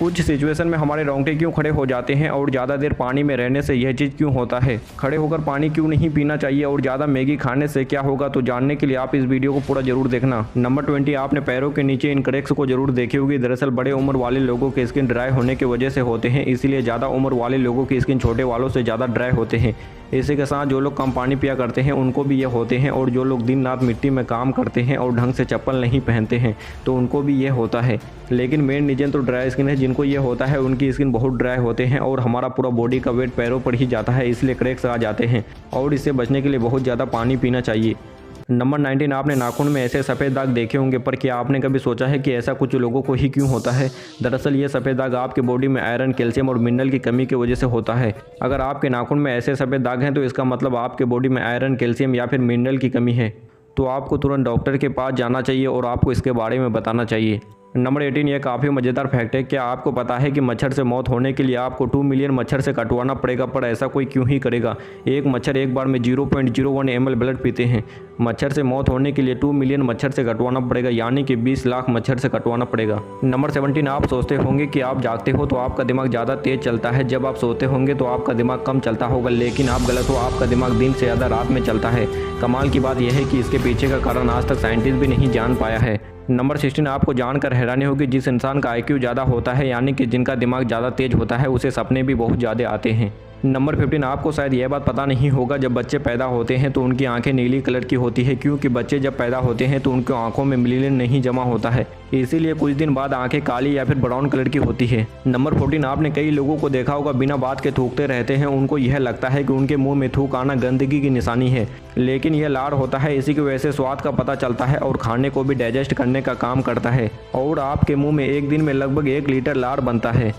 कुछ सिचुएशन में हमारे रोंगटे क्यों खड़े हो जाते हैं और ज़्यादा देर पानी में रहने से यह चीज़ क्यों होता है, खड़े होकर पानी क्यों नहीं पीना चाहिए और ज़्यादा मैगी खाने से क्या होगा, तो जानने के लिए आप इस वीडियो को पूरा जरूर देखना। नंबर 20, आपने पैरों के नीचे इन क्रैक्स को जरूर देखी होगी। दरअसल बड़े उम्र वाले लोगों की स्किन ड्राई होने की वजह से होते हैं, इसीलिए ज़्यादा उम्र वाले लोगों की स्किन छोटे वालों से ज़्यादा ड्राई होते हैं। इसी के साथ जो लोग कम पानी पिया करते हैं उनको भी ये होते हैं, और जो लोग दिन रात मिट्टी में काम करते हैं और ढंग से चप्पल नहीं पहनते हैं तो उनको भी ये होता है। लेकिन मेन रीजन तो ड्राई स्किन है। जिनको ये होता है उनकी स्किन बहुत ड्राई होते हैं और हमारा पूरा बॉडी का वेट पैरों पर ही जाता है, इसलिए क्रैक्स आ जाते हैं और इससे बचने के लिए बहुत ज़्यादा पानी पीना चाहिए। नंबर 19, आपने नाखून में ऐसे सफ़ेद दाग देखे होंगे, पर क्या आपने कभी सोचा है कि ऐसा कुछ लोगों को ही क्यों होता है। दरअसल ये सफ़ेद दाग आपके बॉडी में आयरन, कैल्शियम और मिनरल की कमी की वजह से होता है। अगर आपके नाखून में ऐसे सफ़ेद दाग हैं तो इसका मतलब आपके बॉडी में आयरन, कैल्शियम या फिर मिनरल की कमी है, तो आपको तुरंत डॉक्टर के पास जाना चाहिए और आपको इसके बारे में बताना चाहिए। नंबर 18, यह काफ़ी मज़ेदार फैक्ट है। क्या आपको पता है कि मच्छर से मौत होने के लिए आपको 2 मिलियन मच्छर से कटवाना पड़ेगा, पर ऐसा कोई क्यों ही करेगा। एक मच्छर एक बार में 0.01 ml ब्लड पीते हैं। मच्छर से मौत होने के लिए 2 मिलियन मच्छर से कटवाना पड़ेगा, यानी कि 20 लाख मच्छर से कटवाना पड़ेगा। नंबर 17, आप सोचते होंगे कि आप जागते हो तो आपका दिमाग ज़्यादा तेज़ चलता है, जब आप सोते होंगे तो आपका दिमाग कम चलता होगा, लेकिन आप गलत हो। आपका दिमाग दिन से ज़्यादा रात में चलता है। कमाल की बात यह है कि इसके पीछे का कारण आज तक साइंटिस्ट भी नहीं जान पाया है। नंबर 16, आपको जानकर हैरानी होगी, जिस इंसान का IQ ज़्यादा होता है, यानी कि जिनका दिमाग ज़्यादा तेज होता है, उसे सपने भी बहुत ज़्यादा आते हैं। नंबर 15, आपको शायद यह बात पता नहीं होगा, जब बच्चे पैदा होते हैं तो उनकी आंखें नीली कलर की होती है, क्योंकि बच्चे जब पैदा होते हैं तो उनकी आंखों में मेलानिन नहीं जमा होता है, इसीलिए कुछ दिन बाद आंखें काली या फिर ब्राउन कलर की होती है। नंबर 14, आपने कई लोगों को देखा होगा बिना बात के थूकते रहते हैं। उनको यह लगता है कि उनके मुंह में थूक आना गंदगी की निशानी है, लेकिन यह लार होता है। इसी की वजह से स्वाद का पता चलता है और खाने को भी डाइजेस्ट करने का काम करता है, और आपके मुंह में एक दिन में लगभग 1 लीटर लार बनता है।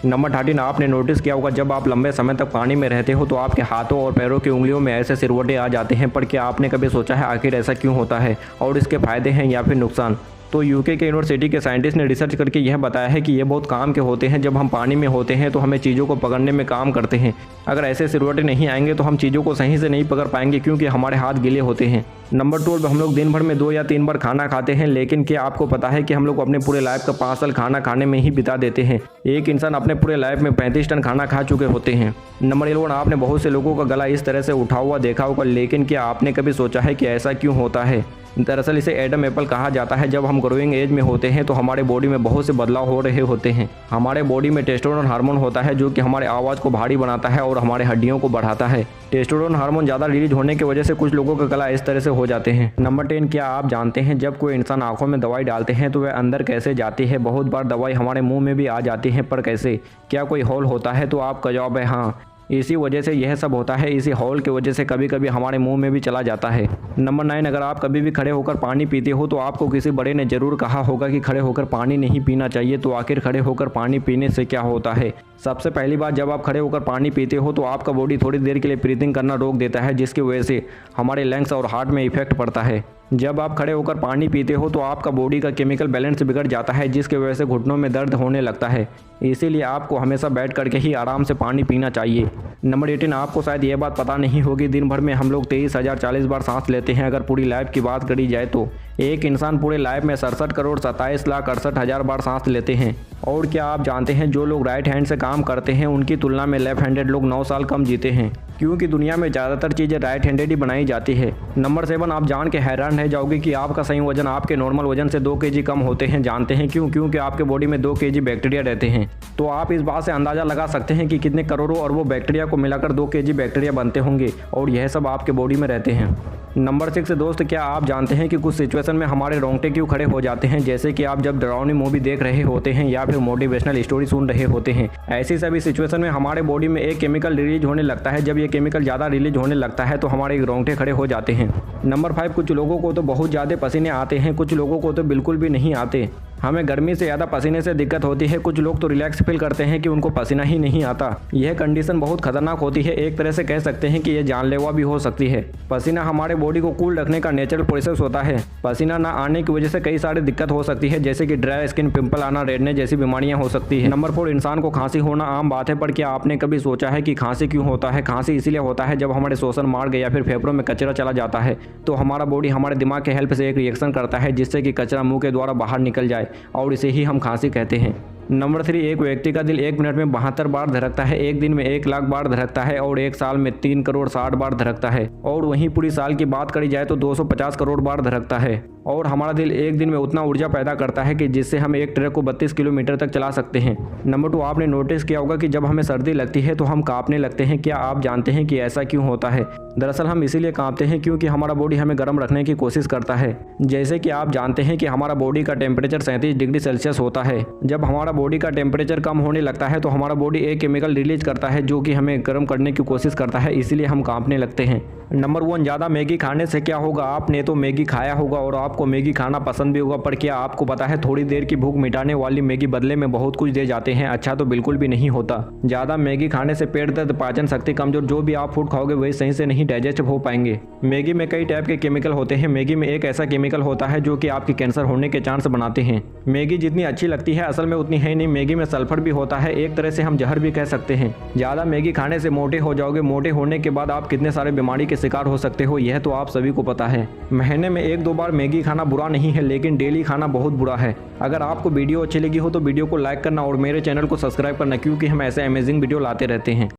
नंबर 13, आपने नोटिस किया होगा, जब आप लंबे समय तक पानी में रहते हो तो आपके हाथों और पैरों की उंगलियों में ऐसे सिरवटे आ जाते हैं, पर क्या आपने कभी सोचा है आखिर ऐसा क्यों होता है और इसके फायदे हैं या फिर नुकसान। तो UK के यूनिवर्सिटी के साइंटिस्ट ने रिसर्च करके यह बताया है कि ये बहुत काम के होते हैं। जब हम पानी में होते हैं तो हमें चीज़ों को पकड़ने में काम करते हैं। अगर ऐसे सिरवटे नहीं आएंगे तो हम चीज़ों को सही से नहीं पकड़ पाएंगे, क्योंकि हमारे हाथ गीले होते हैं। नंबर 12, हम लोग दिन भर में 2 या 3 बार खाना खाते हैं, लेकिन क्या आपको पता है कि हम लोग अपने पूरे लाइफ का 5 साल खाना खाने में ही बिता देते हैं। एक इंसान अपने पूरे लाइफ में 35 टन खाना खा चुके होते हैं। नंबर 11, आपने बहुत से लोगों का गला इस तरह से उठा हुआ देखा होगा, लेकिन क्या आपने कभी सोचा है कि ऐसा क्यों होता है। दरअसल इसे एडम एप्पल कहा जाता है। जब हम ग्रोइंग एज में होते हैं तो हमारे बॉडी में बहुत से बदलाव हो रहे होते हैं। हमारे बॉडी में टेस्टोस्टेरोन हार्मोन होता है, जो कि हमारे आवाज़ को भारी बनाता है और हमारे हड्डियों को बढ़ाता है। टेस्टोस्टेरोन हार्मोन ज़्यादा रिलीज होने की वजह से कुछ लोगों का गला इस तरह से हो जाते हैं। नंबर 10, क्या आप जानते हैं जब कोई इंसान आंखों में दवाई डालते हैं तो वह अंदर कैसे जाती है। बहुत बार दवाई हमारे मुंह में भी आ जाती है, पर कैसे, क्या कोई होल होता है। तो आपका जवाब है हाँ, इसी वजह से यह सब होता है। इसी हॉल की वजह से कभी कभी हमारे मुंह में भी चला जाता है। नंबर 9, अगर आप कभी भी खड़े होकर पानी पीते हो तो आपको किसी बड़े ने जरूर कहा होगा कि खड़े होकर पानी नहीं पीना चाहिए। तो आखिर खड़े होकर पानी पीने से क्या होता है। सबसे पहली बात, जब आप खड़े होकर पानी पीते हो तो आपका बॉडी थोड़ी देर के लिए ब्रीथिंग करना रोक देता है, जिसकी वजह से हमारे लंग्स और हार्ट में इफेक्ट पड़ता है। जब आप खड़े होकर पानी पीते हो तो आपका बॉडी का केमिकल बैलेंस बिगड़ जाता है, जिसकी वजह से घुटनों में दर्द होने लगता है। इसीलिए आपको हमेशा बैठ करके ही आराम से पानी पीना चाहिए। नंबर 18, आपको शायद ये बात पता नहीं होगी, दिन भर में हम लोग 23,040 बार सांस लेते हैं। अगर पूरी लाइफ की बात करी जाए तो एक इंसान पूरे लाइफ में 67,27,68,000 बार सांस लेते हैं। और क्या आप जानते हैं, जो लोग राइट हैंड से काम करते हैं उनकी तुलना में लेफ्ट हैंडेड लोग 9 साल कम जीते हैं, क्योंकि दुनिया में ज़्यादातर चीज़ें राइट हैंडेड ही बनाई जाती है। नंबर 7, आप जान के हैरान रह जाओगे कि आपका सही वजन आपके नॉर्मल वजन से 2 kg कम होते हैं। जानते हैं क्यों? क्योंकि आपके बॉडी में 2 kg बैक्टीरिया रहते हैं। तो आप इस बात से अंदाज़ा लगा सकते हैं कि कितने करोड़ों और वो बैक्टीरिया को मिलाकर 2 kg बैक्टीरिया बनते होंगे, और यह सब आपके बॉडी में रहते हैं। नंबर 6, दोस्त, क्या आप जानते हैं कि कुछ सिचुएशन में हमारे रोंगटे क्यों खड़े हो जाते हैं। जैसे कि आप जब डरावनी मूवी देख रहे होते हैं या फिर मोटिवेशनल स्टोरी सुन रहे होते हैं। ऐसी सभी सिचुएशन में हमारे बॉडी में एक केमिकल रिलीज होने लगता है। जब ये केमिकल ज़्यादा रिलीज होने लगता है तो हमारे रोंगटे खड़े हो जाते हैं। नंबर 5, कुछ लोगों को तो बहुत ज़्यादा पसीने आते हैं, कुछ लोगों को तो बिल्कुल भी नहीं आते। हमें गर्मी से ज़्यादा पसीने से दिक्कत होती है। कुछ लोग तो रिलैक्स फील करते हैं कि उनको पसीना ही नहीं आता। यह कंडीशन बहुत खतरनाक होती है। एक तरह से कह सकते हैं कि यह जानलेवा भी हो सकती है। पसीना हमारे बॉडी को कूल रखने का नेचुरल प्रोसेस होता है। पसीना ना आने की वजह से कई सारी दिक्कत हो सकती है, जैसे कि ड्राई स्किन, पिंपल आना, रेडनेस जैसी बीमारियां हो सकती है। नंबर 4, इंसान को खांसी होना आम बात है, पर क्या आपने कभी सोचा है कि खांसी क्यों होता है। खांसी इसलिए होता है जब हमारे श्वसन मार्ग या फिर फेफड़ों में कचरा चला जाता है, तो हमारा बॉडी हमारे दिमाग के हेल्प से एक रिएक्शन करता है, जिससे कि कचरा मुंह के द्वारा बाहर निकल जाए, और इसे ही हम खांसी कहते हैं। नंबर 3, एक व्यक्ति का दिल 1 मिनट में 72 बार धड़कता है, एक दिन में 1 लाख बार धड़कता है और एक साल में 3 करोड़ 60 बार धड़कता है। और वहीं पूरी साल की बात करी जाए तो 250 करोड़ बार धड़कता है। और हमारा दिल एक दिन में उतना ऊर्जा पैदा करता है कि जिससे हम एक ट्रक को 32 किलोमीटर तक चला सकते हैं। नंबर 2, आपने नोटिस किया होगा कि जब हमें सर्दी लगती है तो हम कांपने लगते हैं। क्या आप जानते हैं कि ऐसा क्यों होता है? दरअसल हम इसीलिए कांपते हैं क्योंकि हमारा बॉडी हमें गर्म रखने की कोशिश करता है। जैसे कि आप जानते हैं कि हमारा बॉडी का टेम्परेचर 37 डिग्री सेल्सियस होता है। जब हमारा बॉडी का टेम्परेचर कम होने लगता है तो हमारा बॉडी एक केमिकल रिलीज करता है जो कि हमें गर्म करने की कोशिश करता है, इसीलिए हम कांपने लगते हैं। नंबर 1, ज़्यादा मैगी खाने से क्या होगा? आपने तो मैगी खाया होगा और आपको मैगी खाना पसंद भी होगा, पर क्या आपको पता है थोड़ी देर की भूख मिटाने वाली मैगी बदले में बहुत कुछ दे जाते हैं? अच्छा तो बिल्कुल भी नहीं होता। ज़्यादा मैगी खाने से पेट दर्द, पाचन शक्ति कमजोर, जो भी आप फूड खाओगे वही सही से नहीं डाइजेस्ट हो पाएंगे। मैगी में कई टाइप के केमिकल होते हैं। मैगी में एक ऐसा केमिकल होता है जो कि आपके कैंसर होने के चांस बनाते हैं। मैगी जितनी अच्छी लगती है असल में उतनी है नहीं। मैगी में सल्फर भी होता है, एक तरह से हम जहर भी कह सकते हैं। ज़्यादा मैगी खाने से मोटे हो जाओगे। मोटे होने के बाद आप कितने सारे बीमारी के शिकार हो सकते हो यह तो आप सभी को पता है। महीने में 1-2 बार मैगी खाना बुरा नहीं है, लेकिन डेली खाना बहुत बुरा है। अगर आपको वीडियो अच्छी लगी हो तो वीडियो को लाइक करना और मेरे चैनल को सब्सक्राइब करना, क्योंकि हम ऐसे अमेजिंग वीडियो लाते रहते हैं।